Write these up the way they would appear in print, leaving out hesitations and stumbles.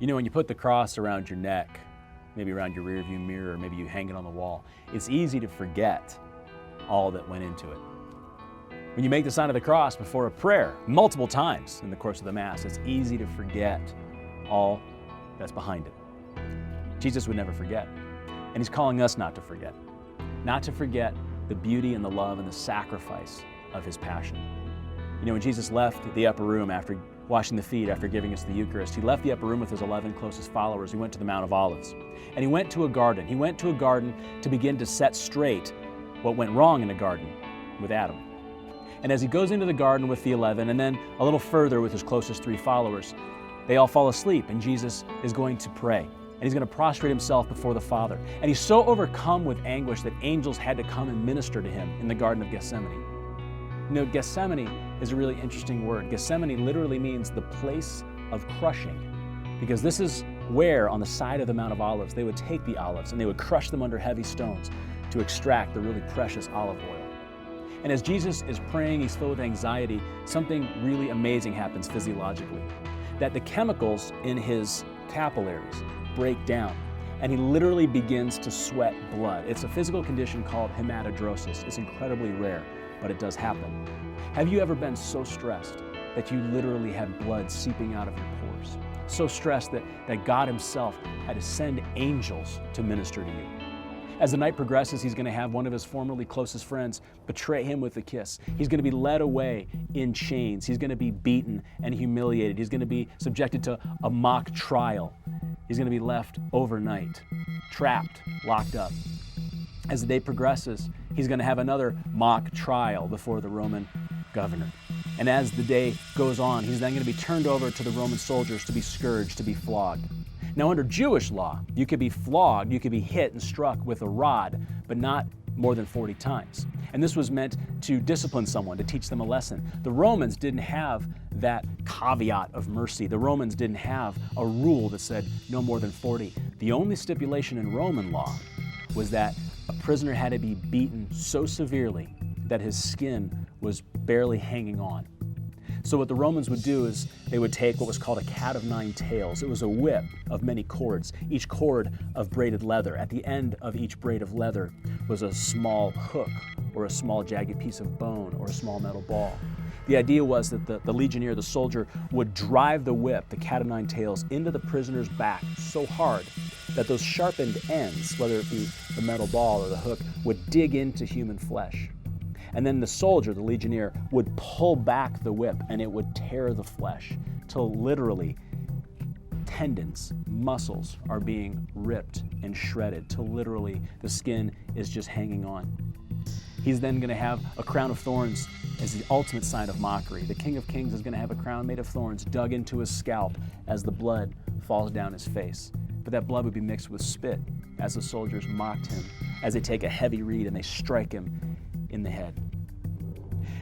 You know, when you put the cross around your neck, maybe around your rearview mirror, maybe you hang it on the wall, it's easy to forget all that went into it. When you make the sign of the cross before a prayer multiple times in the course of the Mass, it's easy to forget all that's behind it. Jesus would never forget, and He's calling us not to forget the beauty and the love and the sacrifice of His passion. You know, when Jesus left the upper room after washing the feet, after giving us the Eucharist, He left the upper room with His 11 closest followers. He went to the Mount of Olives, and He went to a garden. He went to a garden to begin to set straight what went wrong in the garden with Adam. And as He goes into the garden with the 11, and then a little further with His closest 3 followers, they all fall asleep, and Jesus is going to pray. And He's going to prostrate Himself before the Father. And He's so overcome with anguish that angels had to come and minister to Him in the Garden of Gethsemane. You know, Gethsemane is a really interesting word. Gethsemane literally means the place of crushing, because this is where, on the side of the Mount of Olives, they would take the olives and they would crush them under heavy stones to extract the really precious olive oil. And as Jesus is praying, He's filled with anxiety, something really amazing happens physiologically. That the chemicals in His capillaries break down, and He literally begins to sweat blood. It's a physical condition called hematidrosis. It's incredibly rare, but it does happen. Have you ever been so stressed that you literally had blood seeping out of your pores? So stressed that God Himself had to send angels to minister to you. As the night progresses, He's going to have one of His formerly closest friends betray Him with a kiss. He's going to be led away in chains. He's going to be beaten and humiliated. He's going to be subjected to a mock trial. He's going to be left overnight, trapped, locked up. As the day progresses, He's going to have another mock trial before the Roman governor. And as the day goes on, He's then going to be turned over to the Roman soldiers to be scourged, to be flogged. Now, under Jewish law, you could be flogged, you could be hit and struck with a rod, but not more than 40 times. And this was meant to discipline someone, to teach them a lesson. The Romans didn't have that caveat of mercy. The Romans didn't have a rule that said no more than 40. The only stipulation in Roman law was that a prisoner had to be beaten so severely that his skin was barely hanging on. So what the Romans would do is they would take what was called a cat of 9 tails. It was a whip of many cords, each cord of braided leather. At the end of each braid of leather was a small hook or a small jagged piece of bone or a small metal ball. The idea was that the legionnaire, the soldier, would drive the whip, the cat of 9 tails, into the prisoner's back so hard that those sharpened ends, whether it be the metal ball or the hook, would dig into human flesh. And then the soldier, the legionnaire, would pull back the whip and it would tear the flesh till literally tendons, muscles are being ripped and shredded till literally the skin is just hanging on. He's then going to have a crown of thorns as the ultimate sign of mockery. The King of Kings is going to have a crown made of thorns dug into his scalp as the blood falls down his face. But that blood would be mixed with spit as the soldiers mocked him, as they take a heavy reed and they strike him in the head.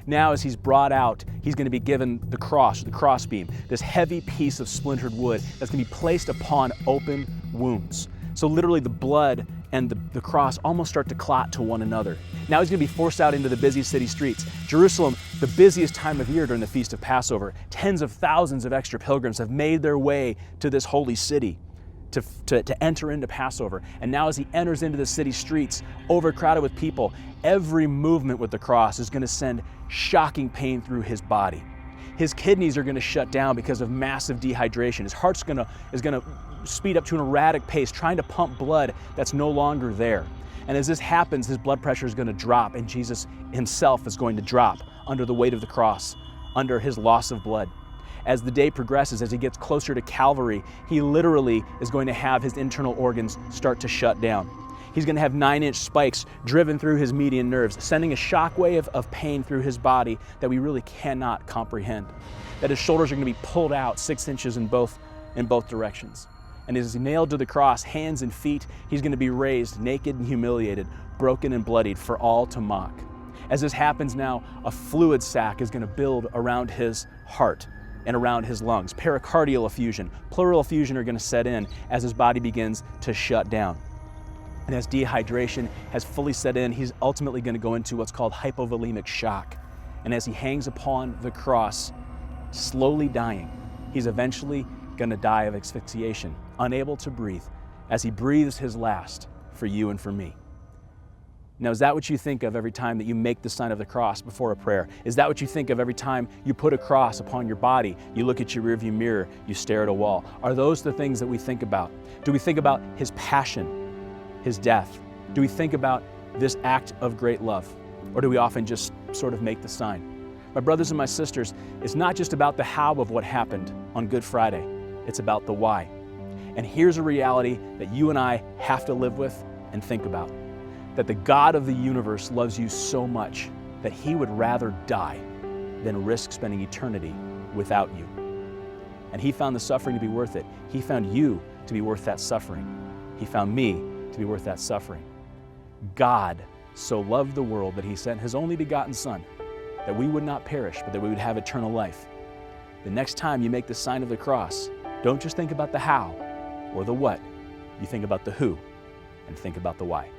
Now, as he's brought out, he's going to be given the cross, the crossbeam, this heavy piece of splintered wood that's going to be placed upon open wounds. So literally the blood and the cross almost start to clot to one another. Now he's going to be forced out into the busy city streets. Jerusalem, the busiest time of year during the Feast of Passover. Tens of thousands of extra pilgrims have made their way to this holy city to enter into Passover. And now as he enters into the city streets, overcrowded with people, every movement with the cross is going to send shocking pain through his body. His kidneys are going to shut down because of massive dehydration. His heart's is going to speed up to an erratic pace, trying to pump blood that's no longer there. And as this happens, his blood pressure is going to drop, and Jesus himself is going to drop under the weight of the cross, under his loss of blood. As the day progresses, as he gets closer to Calvary, he literally is going to have his internal organs start to shut down. He's going to have 9-inch spikes driven through his median nerves, sending a shockwave of pain through his body that we really cannot comprehend. That his shoulders are going to be pulled out 6 inches in both directions. And as he's nailed to the cross, hands and feet, he's going to be raised naked and humiliated, broken and bloodied for all to mock. As this happens now, a fluid sac is going to build around his heart and around his lungs. Pericardial effusion, pleural effusion are going to set in as his body begins to shut down. And as dehydration has fully set in, he's ultimately going to go into what's called hypovolemic shock. And as he hangs upon the cross, slowly dying, he's eventually going to die of asphyxiation, unable to breathe, as he breathes his last for you and for me. Now, is that what you think of every time that you make the sign of the cross before a prayer? Is that what you think of every time you put a cross upon your body? You look at your rearview mirror, you stare at a wall. Are those the things that we think about? Do we think about his passion, his death? Do we think about this act of great love? Or do we often just sort of make the sign? My brothers and my sisters, it's not just about the how of what happened on Good Friday. It's about the why. And here's a reality that you and I have to live with and think about. That the God of the universe loves you so much that he would rather die than risk spending eternity without you. And he found the suffering to be worth it. He found you to be worth that suffering. He found me to be worth that suffering. God so loved the world that he sent his only begotten Son, that we would not perish, but that we would have eternal life. The next time you make the sign of the cross, don't just think about the how or the what. You think about the who and think about the why.